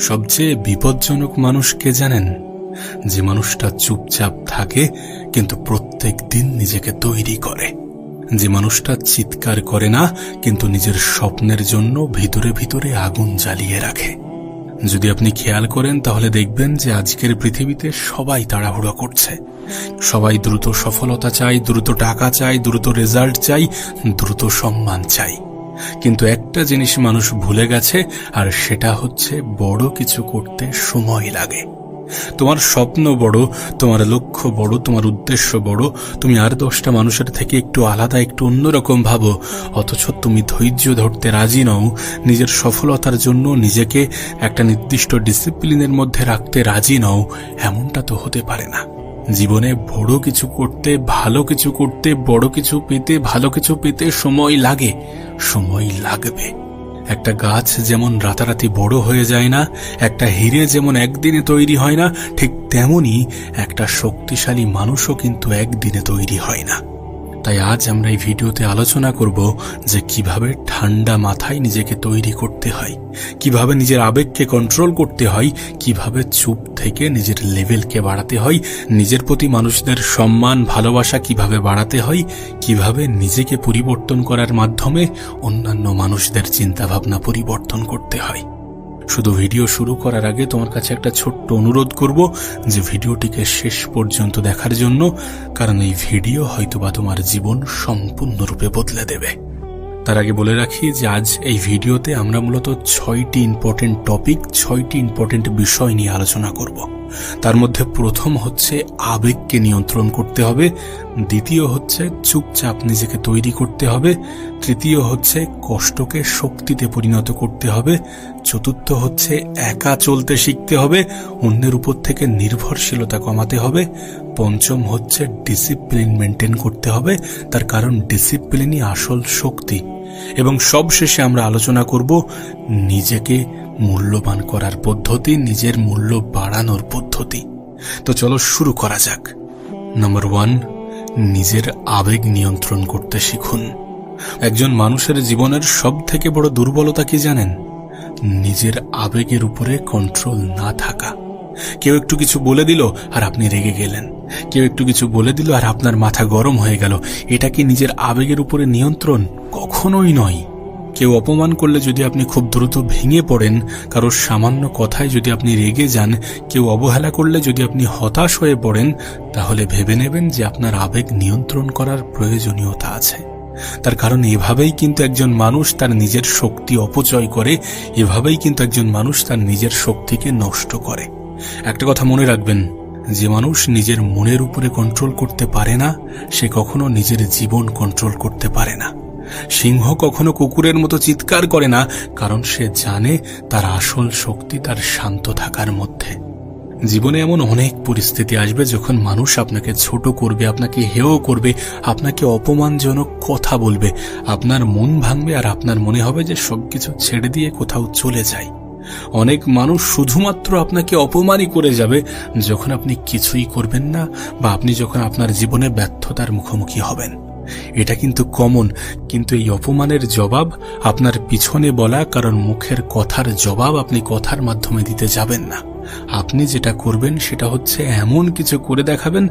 সবচেয়ে বিপজ্জনক মানুষ কে জানেন? যে মানুষটা চুপচাপ থাকে কিন্তু প্রত্যেক দিন নিজেকে তৈরি করে। যে মানুষটা চিৎকার করে না কিন্তু নিজের স্বপ্নের জন্য ভিতরে ভিতরে আগুন জ্বালিয়ে রাখে। যদি আপনি খেয়াল করেন তাহলে দেখবেন যে আজকের পৃথিবীতে সবাই তাড়াহুড়ো করছে। সবাই দ্রুত সফলতা চাই, দ্রুত টাকা চাই, দ্রুত রেজাল্ট চাই, দ্রুত সম্মান চাই। কিন্তু একটা জিনিস মানুষ ভুলে গেছে, আর সেটা হচ্ছে বড় কিছু করতে সময় লাগে। তোমার স্বপ্ন বড়, তোমার লক্ষ্য বড়, তোমার উদ্দেশ্য বড়, তুমি আর 10টা মানুষের থেকে একটু আলাদা, একটু অন্যরকম ভাবো, অথচ তুমি ধৈর্য ধরতে রাজি নও। নিজের সফলতার জন্য নিজেকে একটা নির্দিষ্ট ডিসিপ্লিনের মধ্যে রাখতে রাজি নও। এমনটা তো হতে পারে না। জীবনে বড় কিছু করতে, ভালো কিছু করতে, বড় কিছু পেতে, ভালো কিছু পেতে সময় লাগে, সময় লাগবে। একটা গাছ যেমন রাতারাতি বড় হয়ে যায় না, একটা হিরে যেমন একদিনে তৈরি হয় না, ঠিক তেমনি একটা শক্তিশালী মানুষও কিন্তু একদিনে তৈরি হয় না। তাই আজ আমরা এই ভিডিওতে আলোচনা করব যে কিভাবে ঠান্ডা মাথায় নিজেকে তৈরি করতে হয়, কিভাবে নিজের আবেগকে কন্ট্রোল করতে হয়, কিভাবে চুপ থেকে নিজের লেভেলকে বাড়াতে হয়, নিজের প্রতি মানুষদের সম্মান ভালোবাসা কিভাবে বাড়াতে হয়, কিভাবে নিজেকে পরিবর্তন করার মাধ্যমে অন্যান্য মানুষদের চিন্তাভাবনা পরিবর্তন করতে হয়। শুধু ভিডিও শুরু করার আগে তোমার কাছে একটা ছোট্ট অনুরোধ করব যে ভিডিওটিকে শেষ পর্যন্ত দেখার জন্য, কারণ এই ভিডিও হয়তোবা তোমার জীবন সম্পূর্ণরূপে বদলে দেবে। তার আগে বলে রাখি যে আজ এই ভিডিওতে আমরা মূলত 6টি ইম্পর্টেন্ট টপিক, 6টি ইম্পর্টেন্ট বিষয় নিয়ে আলোচনা করব। তার মধ্যে প্রথম হচ্ছে আবেগকে নিয়ন্ত্রণ করতে হবে, দ্বিতীয় হচ্ছে চুপচাপ নিজেকে তৈরি করতে হবে, তৃতীয় হচ্ছে কষ্টকে শক্তিতে পরিণত করতে হবে, চতুর্থ হচ্ছে একা চলতে শিখতে হবে, অন্যের উপর থেকে নির্ভরশীলতা কমাতে হবে, পঞ্চম হচ্ছে ডিসিপ্লিন মেনটেন করতে হবে, তার কারণ ডিসিপ্লিনই আসল শক্তি, এবং সবশেষে আমরা আলোচনা করব নিজেকে মূল্যবান করার পদ্ধতি, নিজের মূল্য বাড়ানোর পদ্ধতি। তো চলো শুরু করা যাক। নাম্বার 1, নিজের আবেগ নিয়ন্ত্রণ করতে শিখুন। একজন মানুষের জীবনের সব থেকে বড় দুর্বলতা কি জানেন? নিজের আবেগের উপরে কন্ট্রোল না থাকা। কেউ একটু কিছু বলে দিল আর আপনি রেগে গেলেন, কেউ একটু কিছু বলে দিল আর আপনার মাথা গরম হয়ে গেল। এটা কি নিজের আবেগের উপরে নিয়ন্ত্রণ? কখনোই নয়। কেউ অপমান করলে যদি আপনি খুব দ্রুত ভেঙে পড়েন, কারোর সামান্য কথায় যদি আপনি রেগে যান, কেউ অবহেলা করলে যদি আপনি হতাশ হয়ে পড়েন, তাহলে ভেবে নেবেন যে আপনার আবেগ নিয়ন্ত্রণ করার প্রয়োজনীয়তা আছে। তার কারণ এভাবেই কিন্তু একজন মানুষ তার নিজের শক্তি অপচয় করে, এভাবেই কিন্তু একজন মানুষ তার নিজের শক্তিকে নষ্ট করে। একটা কথা মনে রাখবেন, যে মানুষ নিজের মনের উপরে কন্ট্রোল করতে পারে না, সে কখনো নিজের জীবন কন্ট্রোল করতে পারে না। সিংহ কখনো কুকুরের মতো চিৎকার করে না, কারণ সে জানে তার আসল শক্তি তার শান্ত থাকার মধ্যে। জীবনে এমন অনেক পরিস্থিতি আসবে যখন মানুষ আপনাকে ছোট করবে, আপনাকে হেয় করবে, আপনাকে অপমানজনক কথা বলবে, আপনার মন ভাঙবে আর আপনার মনে হবে যে সবকিছু ছেড়ে দিয়ে কোথাও চলে যায়। অনেক মানুষ শুধুমাত্র আপনাকে অপমানই করে যাবে যখন আপনি কিছুই করবেন না, বা আপনি যখন আপনার জীবনে ব্যর্থতার মুখোমুখি হবেন। এটা কিন্তু কমন, কিন্তু এই অপমানের জবাব আপনার পিছনে বলা কারণ মুখের কথার জবাব আপনি কথার মাধ্যমে দিতে যাবেন না। আপনি যেটা করবেন সেটা হচ্ছে এমন কিছু করে দেখাবেন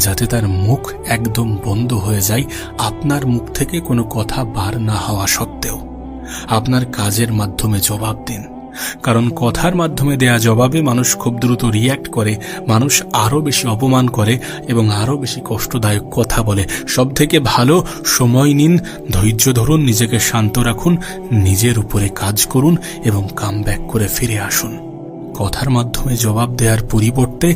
যাতে তার মুখ একদম বন্ধ হয়ে যায়, আপনার মুখ থেকে কোনো কথা বার না হওয়া সত্ত্বেও। আপনার কাজের মাধ্যমে জবাব দিন, কারণ কথার মাধ্যমে দেয়া জবাবে মানুষ খুব দ্রুত রিয়্যাক্ট করে, মানুষ আরো বেশি অপমান করে এবং আরো বেশি কষ্টদায়ক কথা বলে। সব থেকে ভালো সময় নিন, ধৈর্য ধরুন, নিজেকে শান্ত রাখুন, নিজের উপরে কাজ করুন এবং কামব্যাক করে ফিরে আসুন। কথার মাধ্যমে জবাব দেওয়ার পরিবর্তে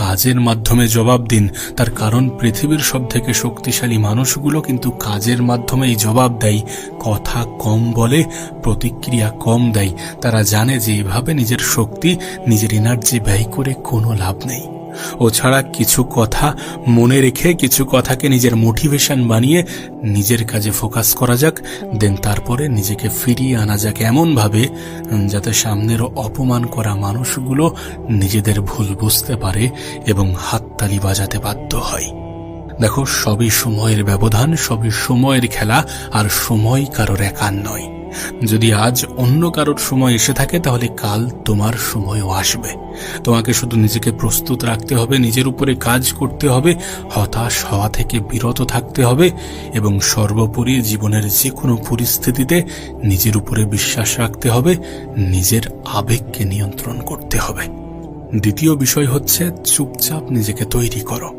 কাজের মাধ্যমে জবাব দিন। তার কারণ পৃথিবীর সব থেকে শক্তিশালী মানুষগুলো কিন্তু কাজের মাধ্যমেই জবাব দেয়। কথা কম বলে, প্রতিক্রিয়া কম দেয়। তারা জানে যে এভাবে নিজের শক্তি, নিজের এনার্জি ব্যয় করে কোনো লাভ নেই। ও ছাড়া কিছু কথা মনে রেখে, কিছু কথাকে নিজের মোটিভেশন বানিয়ে নিজের কাজে ফোকাস করা যাক, দেন তারপরে নিজেকে ফিরিয়ে আনা যাক এমন ভাবে যাতে সামনের অপমান করা মানুষগুলো নিজেদের ভুল বুঝতে পারে এবং হাততালি বাজাতে বাধ্য হয়। দেখো, সবই সময়ের ব্যবধান, সবই সময়ের খেলা, আর সময় কারোর একার নয়। যদি আজ অন্য কারোর সময় এসে থাকে, তাহলে কাল তোমার সময়ও আসবে। তোমাকে শুধু নিজেকে প্রস্তুত রাখতে হবে, নিজের উপরে কাজ করতে হবে, হতাশ হওয়া থেকে বিরত থাকতে হবে এবং সর্বোপরি জীবনের যে কোনো পরিস্থিতিতে নিজের উপরে বিশ্বাস রাখতে হবে, নিজের আবেগকে নিয়ন্ত্রণ করতে হবে। দ্বিতীয় বিষয় হচ্ছে চুপচাপ নিজেকে তৈরি করো।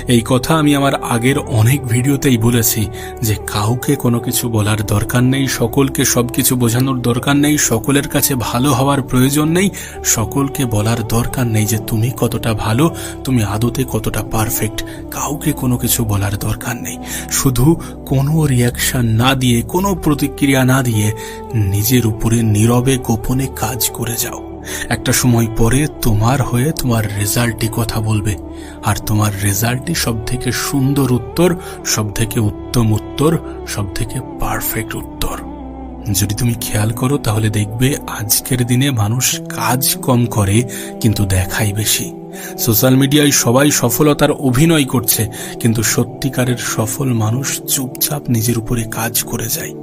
এই কথা আমি আমার আগের অনেক ভিডিওতেই বলেছি যে কাউকে কোনো কিছু বলার দরকার নেই, সকলকে সবকিছু বোঝানোর দরকার নেই, সকলের কাছে ভালো হওয়ার প্রয়োজন নেই, সকলকে বলার দরকার নেই যে তুমি কতটা ভালো, তুমি আদতে কতটা পারফেক্ট। কাউকে কোনো কিছু বলার দরকার নেই। শুধু কোনো রিয়াকশন না দিয়ে, কোনো প্রতিক্রিয়া না দিয়ে নিজের উপরে নীরবে গোপনে কাজ করে যাও। একটা সময় পরে তোমার হয়ে তোমার রেজাল্টই কথা বলবে, আর তোমার রেজাল্টই সব থেকে সুন্দর উত্তর, সব থেকে উত্তম উত্তর, সব থেকে পারফেক্ট উত্তর। যদি তুমি খেয়াল করো তাহলে দেখবে আজকের দিনে মানুষ কাজ কম করে কিন্তু দেখায় বেশি। সোশ্যাল মিডিয়ায় সবাই সফলতার অভিনয় করছে, কিন্তু সত্যিকারের সফল মানুষ চুপচাপ নিজের উপরে কাজ করে যায়।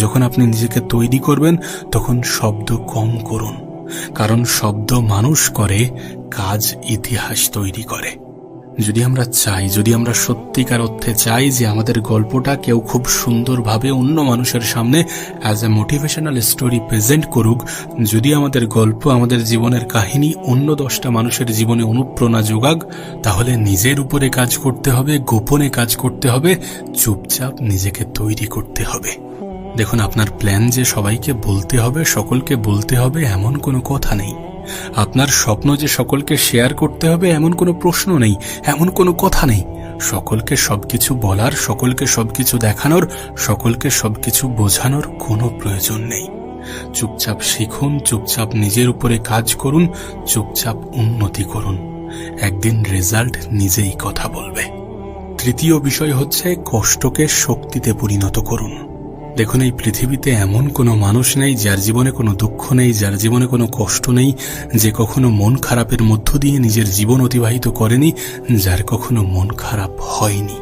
যখন আপনি নিজেকে তৈরি করবেন তখন শব্দ কম করুন, কারণ শব্দ মানুষ করে, কাজ ইতিহাস তৈরি করে। যদি আমরা চাই, যদি আমরা সত্যিকার অর্থে চাই যে আমাদের গল্পটা কেউ খুব সুন্দরভাবে অন্য মানুষের সামনে as a motivational story present করুক, যদি আমাদের গল্প, আমাদের জীবনের কাহিনী অন্য 10টা মানুষের জীবনে অনুপ্রেরণা যোগাক, তাহলে নিজের উপরে কাজ করতে হবে, গোপনে কাজ করতে হবে, চুপচাপ নিজেকে তৈরি করতে হবে। দেখুন, আপনার প্ল্যান যে সবাইকে বলতে হবে, সকলকে বলতে হবে, এমন কোনো কথা নেই। আপনার স্বপ্ন যে সকলকে শেয়ার করতে হবে এমন কোনো প্রশ্ন নেই, এমন কোনো কথা নেই। সকলকে সবকিছু বলার, সকলকে সবকিছু দেখানোর, সকলকে সবকিছু বোঝানোর কোনো প্রয়োজন নেই। চুপচাপ শিখুন, চুপচাপ নিজের উপরে কাজ করুন, চুপচাপ উন্নতি করুন। একদিন রেজাল্ট নিজেই কথা বলবে। তৃতীয় বিষয় হচ্ছে কষ্টকে শক্তিতে পরিণত করুন। দেখুন, এই পৃথিবীতে এমন কোনো মানুষ নেই যার জীবনে কোনো দুঃখ নেই, যার জীবনে কোনো কষ্ট নেই, যে কখনো মন খারাপের মধ্য দিয়ে নিজের জীবন অতিবাহিত করেনি, যার কখনো মন খারাপ হয়নি।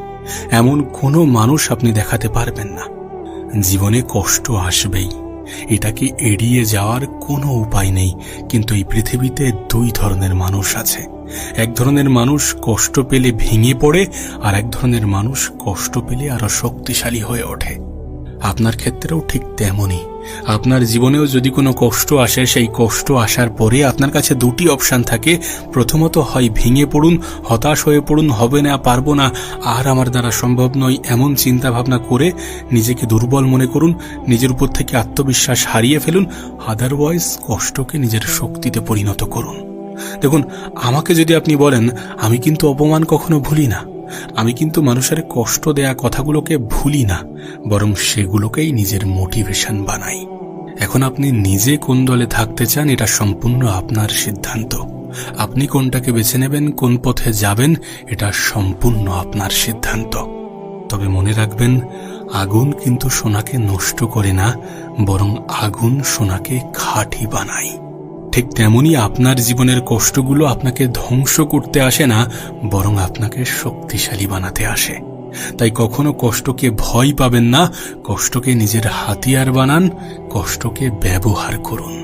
এমন কোনো মানুষ আপনি দেখাতে পারবেন না। জীবনে কষ্ট আসবেই, এটাকে এড়িয়ে যাওয়ার কোনো উপায় নেই। কিন্তু এই পৃথিবীতে 2 ধরনের মানুষ আছে। এক ধরনের মানুষ কষ্ট পেলে ভেঙে পড়ে, আর এক ধরনের মানুষ কষ্ট পেলে আরো শক্তিশালী হয়ে ওঠে। আপনার ক্ষেত্রেও ঠিক তেমনই। আপনার জীবনেও যদি কোনো কষ্ট আসে, সেই কষ্ট আসার পরে আপনার কাছে 2টি অপশন থাকে। প্রথমত, হয় ভেঙে পড়ুন, হতাশ হয়ে পড়ুন, হবে না, পারবো না, আর আমার দ্বারা সম্ভব নয়, এমন চিন্তা ভাবনা করে নিজেকে দুর্বল মনে করুন, নিজের উপর থেকে আত্মবিশ্বাস হারিয়ে ফেলুন। আদারওয়াইজ কষ্টকে নিজের শক্তিতে পরিণত করুন। দেখুন, আমাকে যদি আপনি বলেন, আমি কিন্তু অপমান কখনো ভুলি না, আমি কিন্তু মানুষের কষ্ট দেয়া কথাগুলোকে ভুলি না, বরং সেগুলোকেই নিজের মোটিভেশন বানাই। এখন আপনি নিজে কোন দলে থাকতে চান, এটা সম্পূর্ণ আপনার সিদ্ধান্ত। আপনি কোনটাকে বেছে নেবেন, কোন পথে যাবেন, এটা সম্পূর্ণ আপনার সিদ্ধান্ত। তবে মনে রাখবেন, আগুন কিন্তু সোনাকে নষ্ট করে না, বরং আগুন সোনাকে খাঁটি বানায়। ঠিক তেমনি আপনার জীবনের কষ্টগুলো আপনাকে ধ্বংস করতে আসে না, বরং আপনাকে শক্তিশালী বানাতে আসে। তাই কখনো কষ্টকে ভয় পাবেন না, কষ্টকে নিজের হাতিয়ার বানান, কষ্টকে ব্যবহার করুন।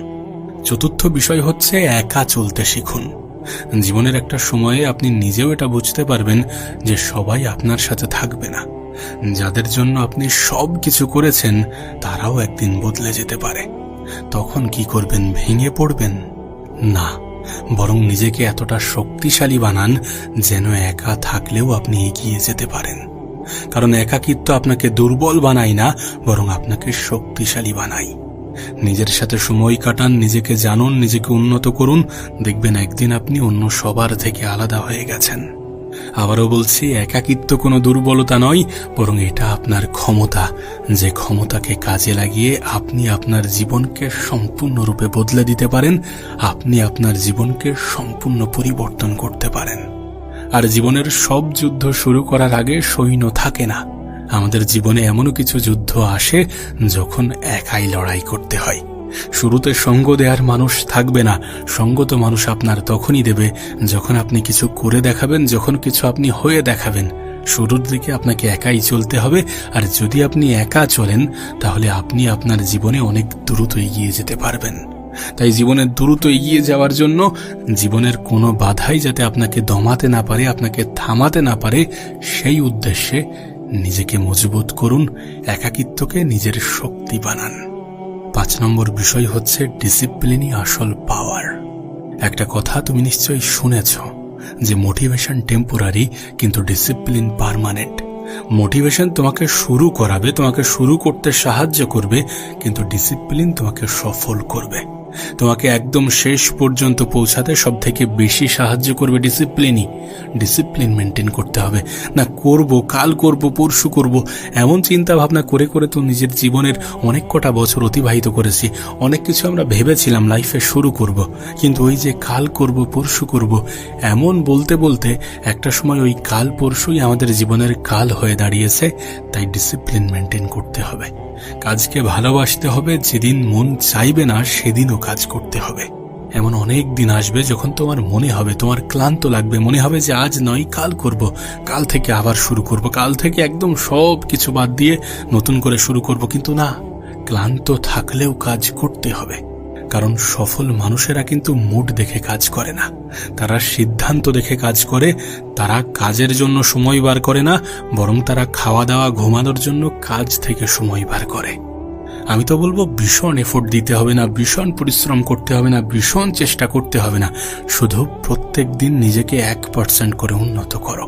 চতুর্থ বিষয় হচ্ছে একা চলতে শিখুন। জীবনের একটা সময়ে আপনি নিজেও এটা বুঝতে পারবেন যে সবাই আপনার সাথে থাকবে না। যাদের জন্য আপনি সব কিছু করেছেন, তারাও একদিন বদলে যেতে পারে। তখন কি করবেন? ভেঙে পড়বেন না, বরং নিজেকে এতটা শক্তিশালী বানান যেন একা থাকলেও আপনি এগিয়ে যেতে পারেন। কারণ একাকিত্ব আপনাকে দুর্বল বানায় না, বরং আপনাকে শক্তিশালী বানায়। নিজের সাথে সময় কাটান, নিজেকে জানুন, নিজেকে উন্নত করুন। দেখবেন একদিন আপনি অন্য সবার থেকে আলাদা হয়ে গেছেন। আবারও বলছি, একাকিত্ব কোনো দুর্বলতা নয়, বরং এটা আপনার ক্ষমতা, যে ক্ষমতাকে কাজে লাগিয়ে আপনি আপনার জীবনকে সম্পূর্ণরূপে বদলে দিতে পারেন, আপনি আপনার জীবনকে সম্পূর্ণ পরিবর্তন করতে পারেন। আর জীবনের সব যুদ্ধ শুরু করার আগে সৈন্য থাকে না। আমাদের জীবনে এমনও কিছু যুদ্ধ আসে যখন একাই লড়াই করতে হয়। শুরুতে সঙ্গ দেওয়ার মানুষ থাকবে না। সঙ্গ তো মানুষ আপনার তখনই দেবে যখন আপনি কিছু করে দেখাবেন, যখন কিছু আপনি হয়ে দেখাবেন। শুরুর দিকে আপনাকে একাই চলতে হবে, আর যদি আপনি একা চলেন তাহলে আপনি আপনার জীবনে অনেক দ্রুত এগিয়ে যেতে পারবেন। তাই জীবনের দ্রুত এগিয়ে যাওয়ার জন্য জীবনের কোনো বাধাই যাতে আপনাকে দমাতে না পারে, আপনাকে থামাতে না পারে, সেই উদ্দেশ্যে নিজেকে মজবুত করুন, একাকিত্বকে নিজের শক্তি বানান। 5 নম্বর বিষয় হচ্ছে ডিসিপ্লিনই আসল পাওয়ার। একটা কথা তুমি নিশ্চয়ই শুনেছ যে মোটিভেশন টেম্পোরারি কিন্তু ডিসিপ্লিন পার্মানেন্ট। মোটিভেশন তোমাকে শুরু করাবে, তোমাকে শুরু করতে সাহায্য করবে, কিন্তু ডিসিপ্লিন তোমাকে সফল করবে, তোমাকে একদম শেষ পর্যন্ত পৌঁছাতে সব থেকে বেশি সাহায্য করবে ডিসিপ্লিনই। ডিসিপ্লিন মেনটেন করতে হবে না, করব কাল করব পরশু করব এমন চিন্তা ভাবনা করে করে তো নিজের জীবনের অনেক কটা বছর অতিবাহিত করেছি। অনেক কিছু আমরা ভেবেছিলাম লাইফে শুরু করব, কিন্তু ওই যে কাল করব পরশু করব এমন বলতে বলতে একটা সময় ওই কাল পরশুই আমাদের জীবনের কাল হয়ে দাঁড়িয়েছে। তাই ডিসিপ্লিন মেনটেন করতে হবে, কাজকে ভালোবাসতে হবে, যেদিন মন চাইবে না সেদিনও কাজ করতে হবে। এমন অনেক দিন আসবে যখন তোমার মনে হবে, তোমার ক্লান্ত লাগবে, মনে হবে যে আজ নয় কাল করব, কাল থেকে আবার শুরু করব, কাল থেকে একদম সব কিছু বাদ দিয়ে নতুন করে শুরু করব। কিন্তু না, ক্লান্ত থাকলেও কাজ করতে হবে, কারণ সফল মানুষেরা কিন্তু মুড দেখে কাজ করে না, তারা সিদ্ধান্ত দেখে কাজ করে। তারা কাজের জন্য সময় বার করে না, বরং তারা খাওয়া দাওয়া ঘুমানোর জন্য কাজ থেকে সময় বার করে। আমি তো বলবো ভীষণ এফোর্ট দিতে হবে না, ভীষণ পরিশ্রম করতে হবে না, ভীষণ চেষ্টা করতে হবে না, শুধু প্রত্যেক দিন নিজেকে 1% করে উন্নত করো।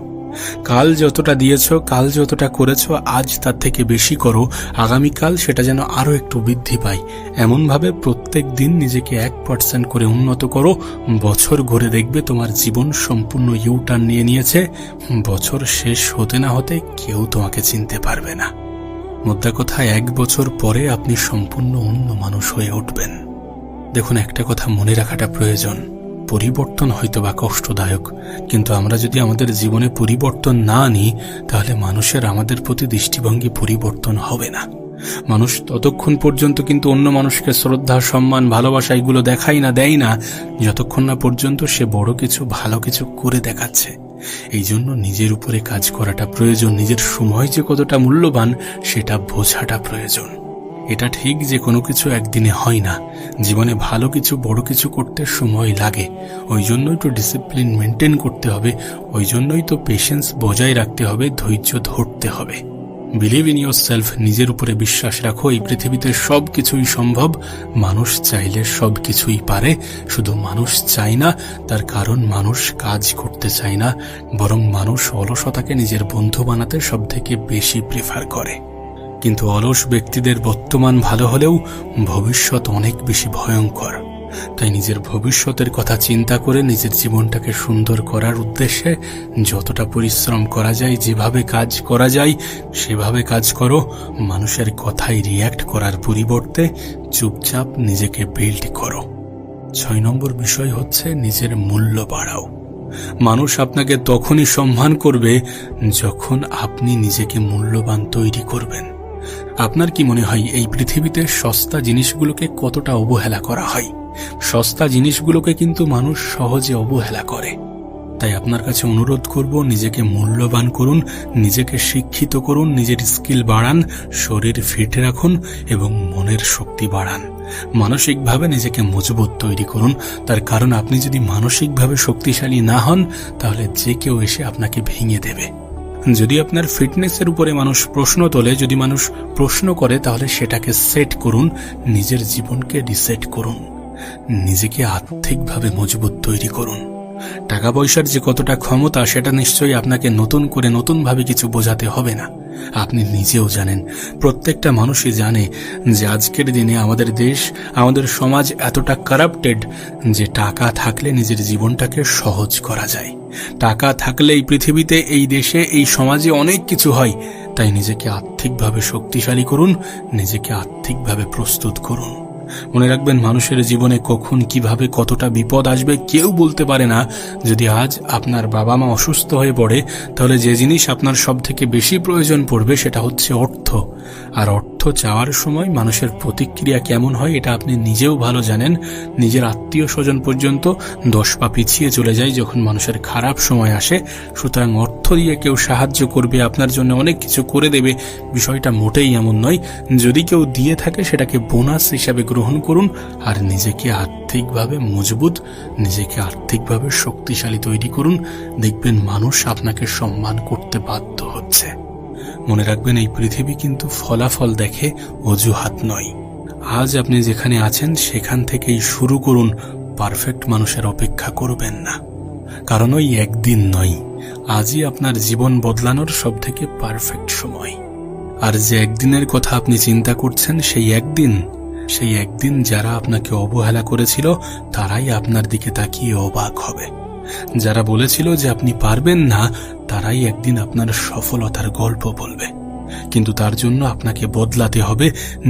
কাল যতটা দিয়েছ, কাল যতটা করেছ, আজ তার থেকে বেশি করো, আগামীকাল সেটা যেন আরো একটু বৃদ্ধি পায়। এমনভাবে প্রত্যেক দিন নিজেকে 1% করে উন্নত করো। বছর ঘুরে দেখবে তোমার জীবন সম্পূর্ণ ইউটার্ন নিয়ে নিয়েছে। বছর শেষ হতে না হতে কেউ তোমাকে চিনতে পারবে না। মোদ্দা কথা, 1 বছর পরে আপনি সম্পূর্ণ অন্য মানুষ হয়ে উঠবেন। দেখুন, একটা কথা মনে রাখাটা প্রয়োজন, পরিবর্তন হয়তো বা কষ্টদায়ক, কিন্তু আমরা যদি আমাদের জীবনে পরিবর্তন না আনি তাহলে মানুষের আমাদের প্রতি দৃষ্টিভঙ্গি পরিবর্তন হবে না। মানুষ ততক্ষণ পর্যন্ত কিন্তু অন্য মানুষকে শ্রদ্ধা, সম্মান, ভালোবাসা এগুলো দেয় না যতক্ষণ না পর্যন্ত সে বড় কিছু, ভালো কিছু করে দেখাচ্ছে। এই জন্য নিজের উপরে কাজ করাটা প্রয়োজন, নিজের সময় যে কতটা মূল্যবান সেটা বোঝাটা প্রয়োজন। এটা ঠিক যে কোনো কিছু একদিনে হয় না, জীবনে ভালো কিছু, বড় কিছু করতে সময় লাগে। ওই জন্যই তো ডিসিপ্লিন মেনটেন করতে হবে, ওই জন্যই তো পেশেন্স বজায় রাখতে হবে, ধৈর্য ধরতে হবে। বিলিভ ইন ইয়োর সেলফ, নিজের উপরে বিশ্বাস রাখো। এই পৃথিবীতে সব কিছুই সম্ভব, মানুষ চাইলে সব কিছুই পারে, শুধু মানুষ চায় না। তার কারণ মানুষ কাজ করতে চায় না, বরং মানুষ অলসতাকে নিজের বন্ধু বানাতে সব থেকে বেশি প্রেফার করে। কিন্তু অলস ব্যক্তিদের বর্তমান ভালো হলেও ভবিষ্যৎ অনেক বেশি ভয়ঙ্কর। তাই নিজের ভবিষ্যতের কথা চিন্তা করে নিজের জীবনটাকে সুন্দর করার উদ্দেশ্যে যতটা পরিশ্রম করা যায়, যেভাবে কাজ করা যায় সেভাবে কাজ করো। মানুষের কথায় রিয়্যাক্ট করার পরিবর্তে চুপচাপ নিজেকে বিল্ড করো। 6 নম্বর বিষয় হচ্ছে নিজের মূল্য বাড়াও। মানুষ আপনাকে তখনই সম্মান করবে যখন আপনি নিজেকে মূল্যবান তৈরি করবেন। আপনার কি মনে হয় এই পৃথিবীতে সস্তা জিনিসগুলোকে কতটা অবহেলা করা হয়? সস্তা জিনিসগুলোকে কিন্তু মানুষ সহজে অবহেলা করে। তাই আপনার কাছে অনুরোধ করব, নিজেকে মূল্যবান করুন, নিজেকে শিক্ষিত করুন, নিজের স্কিল বাড়ান, শরীর ফিট রাখুন এবং মনের শক্তি বাড়ান। মানসিকভাবে নিজেকে মজবুত তৈরি করুন। তার কারণ আপনি যদি মানসিকভাবে শক্তিশালী না হন তাহলে যে কেউ এসে আপনাকে ভেঙে দেবে। যদি আপনার ফিটনেসের উপরে মানুষ প্রশ্ন তোলে, যদি মানুষ প্রশ্ন করে, তাহলে সেটাকে সেট করুন, নিজের জীবনকে রিসেট করুন, নিজেকে আর্থিকভাবে মজবুত তৈরি করুন। টাকা পয়সার যে কতটা ক্ষমতা সেটা নিশ্চয়ই আপনাকে নতুন করে নতুনভাবে কিছু বোঝাতে হবে না। আপনি নিজেও জানেন, প্রত্যেকটা মানুষই জানে যে আজকের দিনে আমাদের দেশ, আমাদের সমাজ এতটা কারাপ্টেড যে টাকা থাকলে নিজের জীবনটাকে সহজ করা যায়। টাকা থাকলে এই পৃথিবীতে, এই দেশে, এই সমাজে অনেক কিছু হয়। তাই নিজেকে আর্থিকভাবে শক্তিশালী করুন, নিজেকে আর্থিকভাবে প্রস্তুত করুন। মনে রাখবেন, মানুষের জীবনে কখন কিভাবে কতটা বিপদ আসবে কেউ বলতে পারে না। যদি আজ আপনার বাবা মা অসুস্থ হয়ে পড়ে, তাহলে যে জিনিস আপনার সব থেকে বেশি প্রয়োজন পড়বে সেটা হচ্ছে অর্থ। আর অর্থ চাওয়ার সময় মানুষের প্রতিক্রিয়া কেমন হয় এটা আপনি নিজেও ভালো জানেন। নিজের আত্মীয় স্বজন পর্যন্ত 10 পা পিছিয়ে চলে যায় যখন মানুষের খারাপ সময় আসে। সুতরাং অর্থ দিয়ে কেউ সাহায্য করবে, আপনার জন্য অনেক কিছু করে দেবে, বিষয়টা মোটেই এমন নয়। যদি কেউ দিয়ে থাকে সেটাকে বোনাস হিসাবে গ্রহণ করুন, আর নিজেকে আর্থিকভাবে মজবুত, নিজেকে আর্থিকভাবে শক্তিশালী তৈরি করুন। দেখবেন মানুষ আপনাকে সম্মান করতে বাধ্য হচ্ছে। মনে রাখবেন, এই পৃথিবী কিন্তু ফলাফল দেখে, অজুহাত নয়। আজ আপনি যেখানে আছেন সেখান থেকেই শুরু করুন। পারফেক্ট মানুষের অপেক্ষা করবেন না, কারণ ওই একদিন নয়, আজই আপনার জীবন বদলানোর সবথেকে পারফেক্ট সময়। আর যে একদিনের কথা আপনি চিন্তা করছেন, সেই একদিন যারা আপনাকে অবহেলা করেছিল তারাই আপনার দিকে তাকিয়ে অবাক হবে। যারা বলেছিল যে আপনি পারবেন না, তারাই একদিন আপনার সফলতার গল্প বলবে। কিন্তু তার জন্য আপনাকে বদলাতে হবে,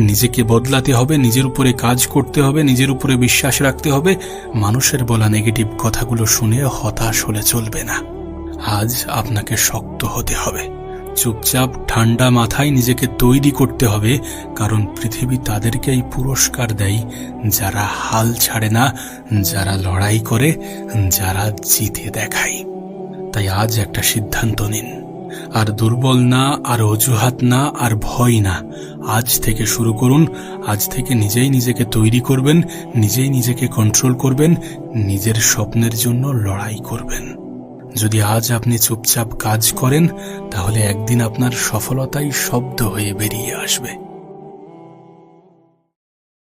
নিজেকে বদলাতে হবে, নিজের উপরে কাজ করতে হবে, নিজের উপরে বিশ্বাস রাখতে হবে। মানুষের বলা নেগেটিভ কথাগুলো শুনে হতাশ হলে চলবে না। আজ আপনাকে শক্ত হতে হবে, চুপচাপ ঠান্ডা মাথায় নিজেকে তৈরি করতে হবে, কারণ পৃথিবী তাদেরকেই পুরস্কার দেয় যারা হাল ছাড়ে না, যারা লড়াই করে, যারা জিতে দেখায়। তাই আজ একটা সিদ্ধান্ত নিন, আর দুর্বল না, আর অজুহাত না, আর ভয় না। আজ থেকে শুরু করুন। আজ থেকে নিজেই নিজেকে তৈরি করবেন, নিজেই নিজেকে কন্ট্রোল করবেন, নিজের স্বপ্নের জন্য লড়াই করবেন। যদি আজ আপনি চুপচাপ কাজ করেন, তাহলে একদিন আপনার সফলতাই শব্দ হয়ে বেরিয়ে আসবে।